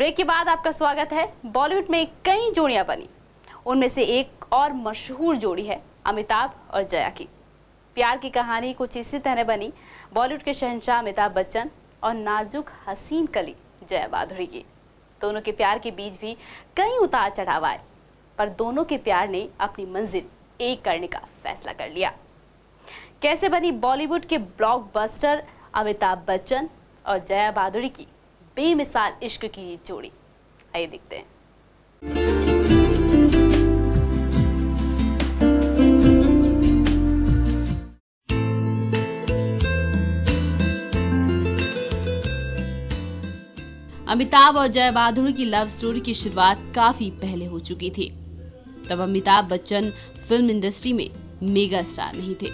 Break के बाद आपका स्वागत है। बॉलीवुड में कई जोड़ियां बनी, उनमें से एक और मशहूर जोड़ी है अमिताभ और जया की। प्यार की कहानी कुछ इसी तरह बनी बॉलीवुड के शहंशाह अमिताभ बच्चन और नाजुक हसीन कली जया भादुड़ी की। दोनों के प्यार के बीच भी कई उतार चढ़ाव आए, पर दोनों के प्यार ने अपनी मंजिल एक करने का फैसला कर लिया। कैसे बनी बॉलीवुड के ब्लॉकबस्टर अमिताभ बच्चन और जया भादुड़ी की बेमिसाल इश्क की जोड़ी, आइए देखते हैं। अमिताभ और जया भादुड़ी की लव स्टोरी की शुरुआत काफी पहले हो चुकी थी। तब अमिताभ बच्चन फिल्म इंडस्ट्री में मेगा स्टार नहीं थे।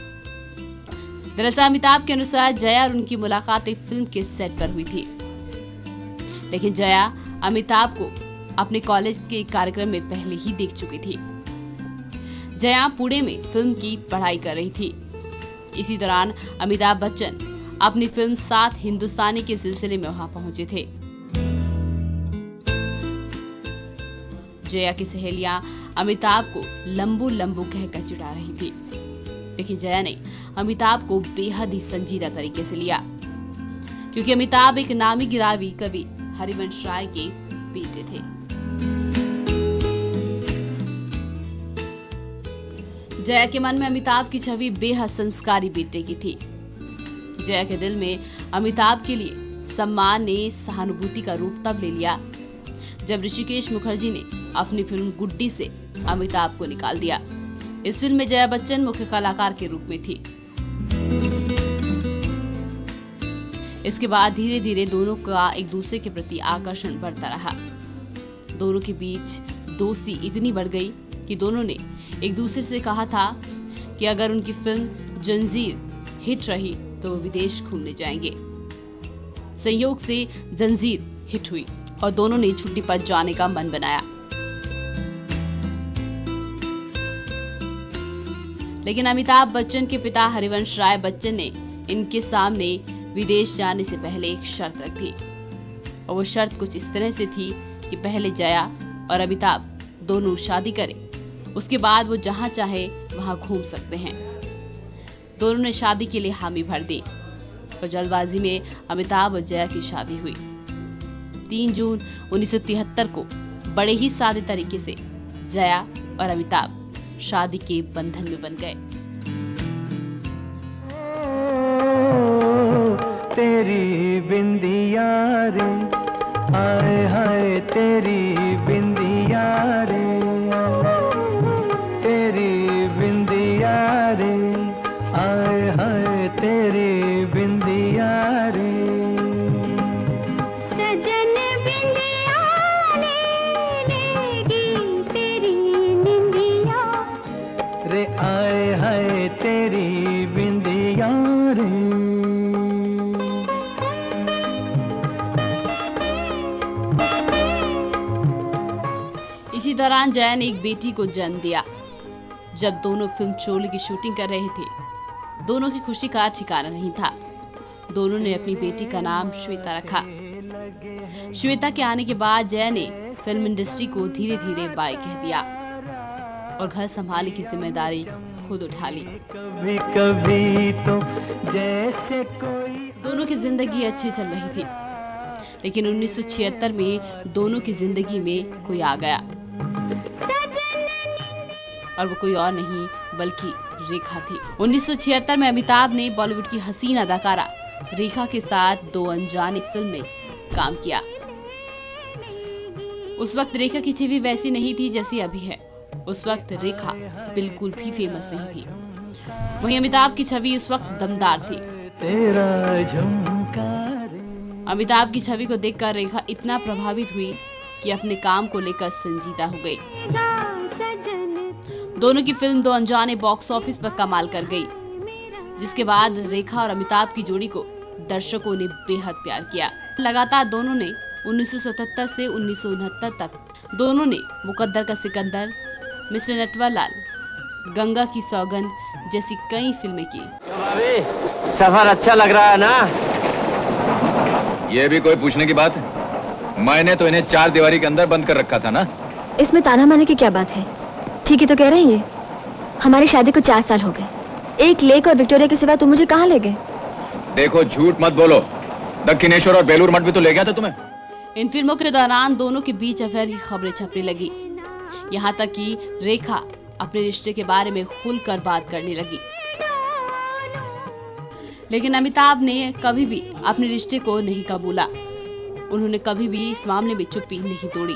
दरअसल अमिताभ के अनुसार जया और उनकी मुलाकात एक फिल्म के सेट पर हुई थी, लेकिन जया अमिताभ को अपने कॉलेज के कार्यक्रम में पहले ही देख चुकी थी। जया पुणे में फिल्म की पढ़ाई कर रही थी। इसी दौरान अमिताभ बच्चन अपनी फिल्म 7 हिंदुस्तानी के सिलसिले में वहां पहुंचे थे। जया की सहेलियां अमिताभ को लंबू लंबू कहकर चिढ़ा रही थी, लेकिन जया ने अमिताभ को बेहद ही संजीदा तरीके से लिया, क्योंकि अमिताभ एक नामी गिरावी कवि हरिवंश राय के बेटे थे। जया के मन में अमिताभ की छवि बेहद संस्कारी बेटे की थी। जया के दिल में अमिताभ के लिए सम्मान ने सहानुभूति का रूप तब ले लिया जब ऋषिकेश मुखर्जी ने अपनी फिल्म गुड्डी से अमिताभ को निकाल दिया। इस फिल्म में जया बच्चन मुख्य कलाकार के रूप में थी। इसके बाद धीरे धीरे दोनों का एक दूसरे के प्रति आकर्षण बढ़ता रहा। दोनों के बीच दोस्ती इतनी बढ़ गई कि दोनों ने एक दूसरे से कहा था कि अगर उनकी फिल्म जंजीर हिट रही तो वो विदेश घूमने जाएंगे। संयोग से जंजीर हिट हुई और दोनों ने छुट्टी पर जाने का मन बनाया। लेकिन अमिताभ बच्चन के पिता हरिवंश राय बच्चन ने इनके सामने विदेश जाने से पहले एक शर्त रख दी, और वो शर्त कुछ इस तरह से थी कि पहले जया और अमिताभ दोनों शादी करें, उसके बाद वो जहां चाहे वहां घूम सकते हैं। दोनों ने शादी के लिए हामी भर दी और जल्दबाजी में अमिताभ और जया की शादी हुई। 3 जून 1973 को बड़े ही सादे तरीके से जया और अमिताभ शादी के बंधन में बन गए। तेरी बिंदिया रे, हाय हाय तेरी बिंदिया रे, तेरी बिंदिया रे, हाय हाय तेरी बिंदिया रे। सजन बिंदिया ले लेगी तेरी निंदिया रे, आए हाय तेरी बिंदिया रे। इसी दौरान जया ने एक बेटी को जन्म दिया। जब दोनों फिल्म चोली की शूटिंग कर रहे थे, दोनों की खुशी का ठिकाना नहीं था। दोनों ने अपनी बेटी का नाम श्वेता रखा। श्वेता के आने के बाद जया ने फिल्म इंडस्ट्री को धीरे धीरे बाय कह दिया और घर संभालने की जिम्मेदारी खुद उठा ली। कभी कभी तो जैसे कोई। दोनों की जिंदगी अच्छी चल रही थी, लेकिन 1976 में दोनों की जिंदगी में कोई आ गया, और वो कोई और नहीं बल्कि रेखा थी। 1976 में अमिताभ ने बॉलीवुड की हसीन अदाकारा रेखा के साथ 2 अनजानी फिल्म में काम किया। उस वक्त रेखा की छवि वैसी नहीं थी जैसी अभी है। उस वक्त रेखा बिल्कुल भी फेमस नहीं थी, वहीं अमिताभ की छवि उस वक्त दमदार थी। अमिताभ की छवि को देखकर रेखा इतना प्रभावित हुई कि अपने काम को लेकर संजीदा हो गई। दोनों की फिल्म 2 अनजाने बॉक्स ऑफिस पर कमाल कर गई, जिसके बाद रेखा और अमिताभ की जोड़ी को दर्शकों ने बेहद प्यार किया। लगातार दोनों ने 1977 से 1969 तक दोनों ने मुकद्दर का सिकंदर, मिस्टर नटवरलाल, गंगा की सौगंध जैसी कई फिल्में की। सफर अच्छा लग रहा है ना? ये भी कोई पूछने की बात है? मैंने तो इन्हें 4 दीवारी के अंदर बंद कर रखा था ना। इसमें ताना मारने की क्या बात है? ठीक ही तो कह रहे हैं ये। हमारी शादी को 4 साल हो गए। एक लेक और विक्टोरिया के सिवा तुम मुझे कहाँ ले गए? देखो झूठ मत बोलो, दक्षिणेश्वर और बेलूर मठ भी तो ले गया था तुम्हें। इन फिल्मों के दौरान दोनों के बीच अफेयर की खबरें छपने लगी। यहाँ तक कि रेखा अपने रिश्ते के बारे में खुलकर बात करने लगी। लेकिन अमिताभ ने कभी भी अपने रिश्ते को नहीं कबूला। उन्होंने कभी भी इस मामले में चुप्पी नहीं तोड़ी।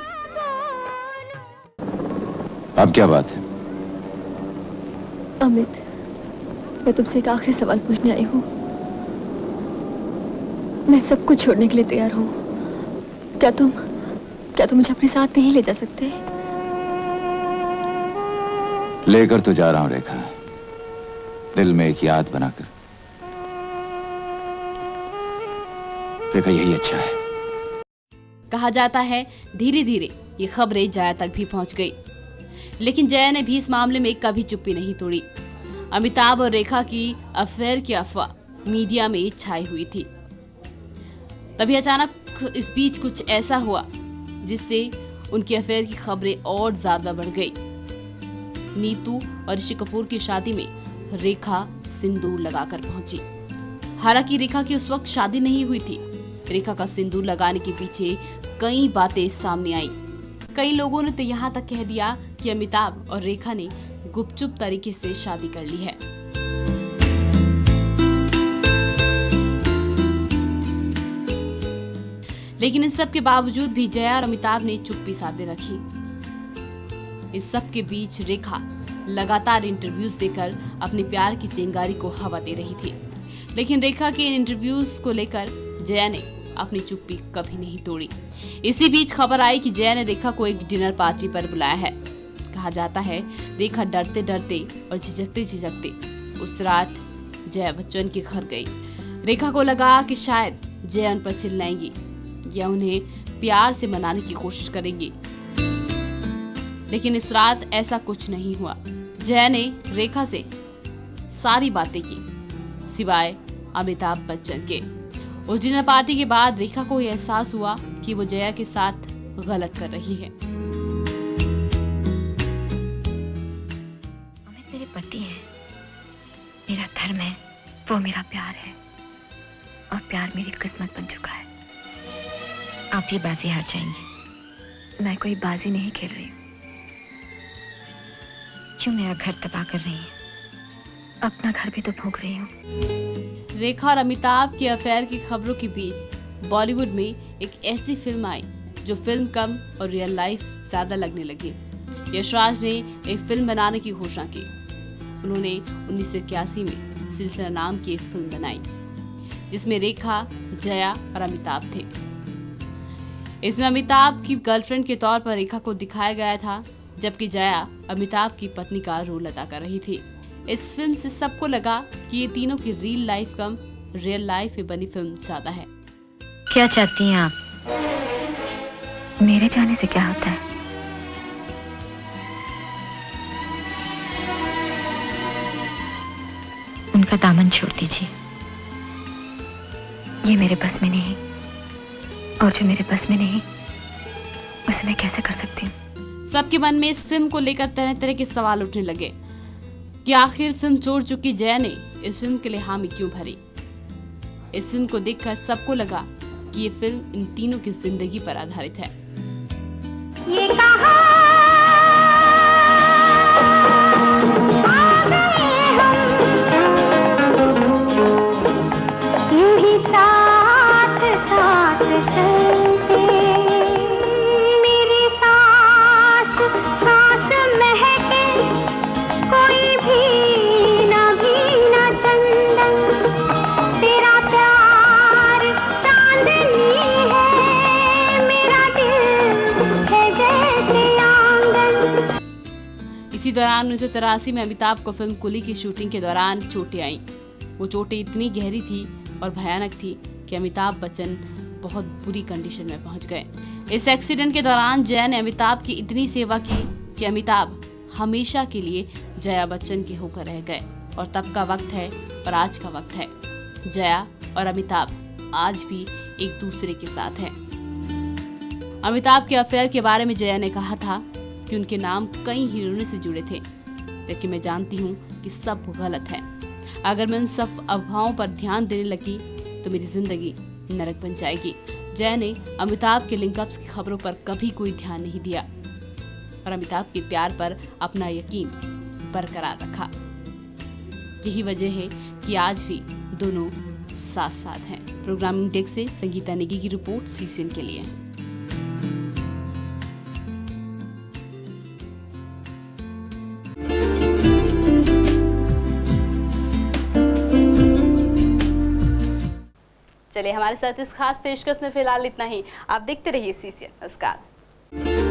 अब क्या बात है? अमित, मैं तुमसे एक आखिरी सवाल पूछने आई हूँ। मैं सब कुछ छोड़ने के लिए तैयार हूँ। क्या तुम मुझे अपने साथ नहीं ले जा सकते? लेकर तो जा रहा हूं रेखा, दिल में एक याद बनाकर। रेखा यही अच्छा है। कहा जाता है धीरे धीरे ये खबरें जया तक भी पहुंच गई, लेकिन जया ने भी इस मामले में कभी चुप्पी नहीं तोड़ी। अमिताभ और रेखा की अफेयर की अफवाह मीडिया में छाई हुई थी। तभी अचानक इस बीच कुछ ऐसा हुआ जिससे उनकी अफेयर की खबरें और ज्यादा बढ़ गई। नीतू और ऋषि कपूर की शादी में रेखा सिंदूर लगाकर पहुंची। हालांकि रेखा की उस वक्त शादी नहीं हुई थी। रेखा का सिंदूर लगाने के पीछे कई बातें सामने आई। कई लोगों ने तो यहाँ तक कह दिया कि अमिताभ और रेखा ने गुपचुप तरीके से शादी कर ली है। लेकिन इन सब के बावजूद भी जया और अमिताभ ने चुप्पी साधे रखी। इस सब के बीच रेखा लगातार इंटरव्यूज देकर अपने प्यार की चिंगारी को हवा दे रही थी। लेकिन रेखा के इन इंटरव्यूज को लेकर जया ने अपनी चुप्पी कभी नहीं तोड़ी। इसी बीच खबर आई कि जया ने रेखा को एक डिनर पार्टी पर बुलाया है। कहा जाता है रेखा डरते डरते और झिझकते झिझकते उस रात जया बच्चन के घर गई। रेखा को लगा कि शायद जया उन पर चिल्लाएंगी या उन्हें प्यार से मनाने की कोशिश करेंगी, लेकिन इस रात ऐसा कुछ नहीं हुआ। जया ने रेखा से सारी बातें की सिवाय अमिताभ बच्चन के। उस डिनर पार्टी के बाद रेखा को यह एहसास हुआ कि वो जया के साथ गलत कर रही है। अमित मेरे पति है, मेरा धर्म है, वो मेरा प्यार है और प्यार मेरी किस्मत बन चुका है। आप ये बाजी हार जाएंगे। मैं कोई बाजी नहीं खेल रही हूँ। क्यों मेरा घर तबाह कर रही है? अपना घर भी तो भोग रही हूँ। रेखा और अमिताभ के अफेयर की खबरों के बीच बॉलीवुड में एक ऐसी फिल्म आई जो फिल्म कम और रियल लाइफ ज्यादा लगने लगी। यशराज ने एक फिल्म बनाने की घोषणा की। उन्होंने 1981 में सिलसिला नाम की एक फिल्म बनाई जिसमें रेखा, जया और अमिताभ थे। इसमें अमिताभ की गर्लफ्रेंड के तौर पर रेखा को दिखाया गया था, जबकि जया अमिताभ की पत्नी का रोल अदा कर रही थी। इस फिल्म से सबको लगा कि ये तीनों की रियल लाइफ कम रियल लाइफ में बनी फिल्म ज्यादा है। क्या चाहती हैं आप? मेरे जाने से क्या होता है? उनका दामन छोड़ दीजिए। ये मेरे बस में नहीं, और जो मेरे बस में नहीं उसे मैं कैसे कर सकती हूँ? सबके मन में इस फिल्म को लेकर तरह तरह के सवाल उठने लगे कि आखिर फिल्म छोड़ चुकी जया ने इस फिल्म के लिए हामी क्यों भरी। इस फिल्म को देखकर सबको लगा कि ये फिल्म इन तीनों की जिंदगी पर आधारित है। ये कहा यूं ही साथ साथ चलते, मेरी सांस सांस महके, कोई भी ना चंदन, तेरा प्यार चांदनी है, मेरा दिल है जैसे आंगन। इसी दौरान 1983 में अमिताभ को फिल्म कुली की शूटिंग के दौरान चोटें आईं। वो चोटें इतनी गहरी थी और भयानक थी कि अमिताभ बच्चन बहुत बुरी कंडीशन में पहुंच गए। इस एक्सीडेंट के दौरान जया ने अमिताभ की इतनी सेवा की कि अमिताभ हमेशा के लिए जया बच्चन के होकर रह गए। और तब का वक्त है और आज का वक्त है। जया और अमिताभ आज भी एक दूसरे के साथ हैं। अमिताभ के अफेयर के बारे में जया ने कहा था कि उनके नाम कई हीरोइनों से जुड़े थे, लेकिन मैं जानती हूँ कि सब गलत है। अगर मैं उन सब अफवाहों पर ध्यान देने लगी तो मेरी जिंदगी नरक बन जाएगी। जया ने अमिताभ के लिंकअप्स की खबरों पर कभी कोई ध्यान नहीं दिया और अमिताभ के प्यार पर अपना यकीन बरकरार रखा। यही वजह है कि आज भी दोनों साथ साथ हैं। प्रोग्रामिंग डेस्क से संगीता नेगी की रिपोर्ट सीसीएन के लिए। चलिए, हमारे साथ इस खास पेशकश में फिलहाल इतना ही। आप देखते रहिए सीसीएन। नमस्कार।